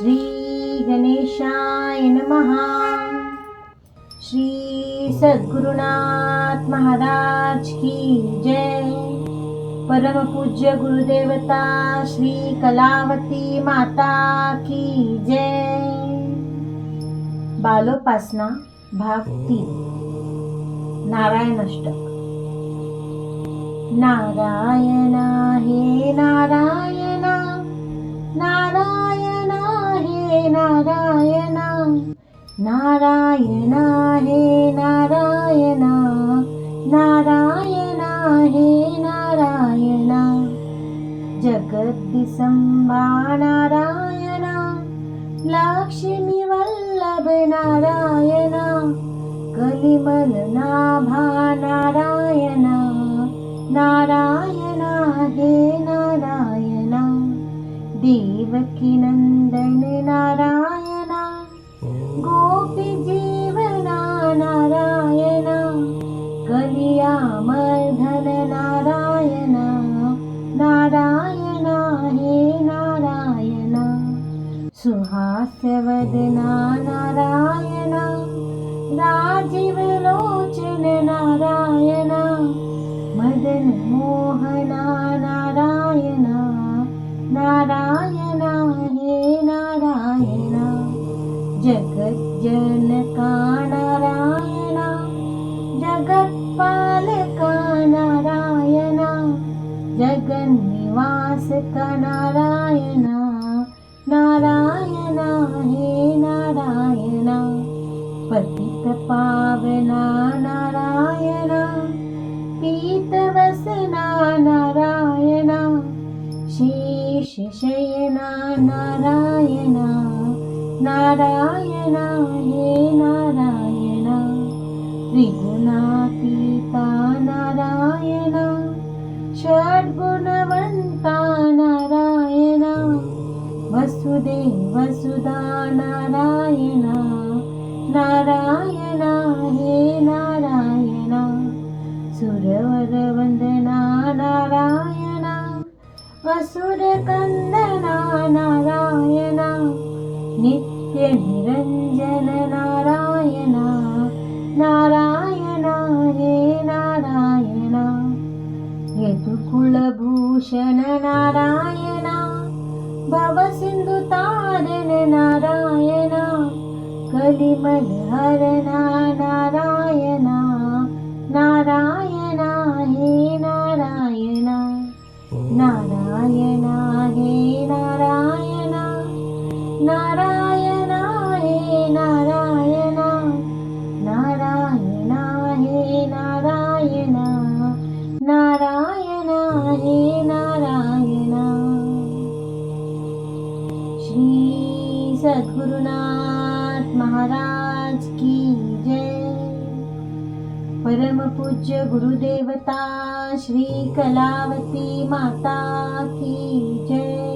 श्री गणेशाय नमः. श्री सद्गुरुनाथ महाराज की जय. परम पूज्य गुरुदेवता श्री कलावती माता की जय. बालोपासना भाग 3. नारायण अष्टक. नारायण हे नारायण, नारायण हे नारायण, नारायण हे नारायण, नारायण हे नारायण. जगद्दिसंबा नारायण, लक्ष्मी वल्लभ नारायण, कलिमल नाभा नारायण, नारायण हे नारायण. देवकी नंदन नारायण, गोपी जीवना नारायण, कलियामर्धन नारायण, नारायण हे नारायण. सुहास्यवदना नारायण, राजीवलोचन नारायण, मदन मोहना नारायण, नारायण हे नारायण. जगज्जनका नारायण, जगत्पालका नारायण, जगन्निवासका नारायण, नारायण हे नारायण. पतितपावना नारायण, पीतवसना नारायण, शेषशयना नारायण, नारायण हे नारायण. त्रिगुणातीता नारायण, षड्गुणवंता नारायण, वसुदेव वसुधा नारायण, नारायण हे नारायण. सुरवरवंदना नारायण, असुरकंदना नारायण, नित्य निरंजन नारायण, नारायण हे नारायण. यदुकुलभूषण नारायण, भवसिंधुतारण नारायण, कलिमलहरणा नारायण, नारायण हे नारायण. नारायण हे नारायण, नारायण हे नारायण, नारायण हे नारायण, नारायण हे नारायण. श्री सद्गुरुनाथ महाराज की जय. परम पूज्य गुरुदेवता श्री कलावती माता की जय.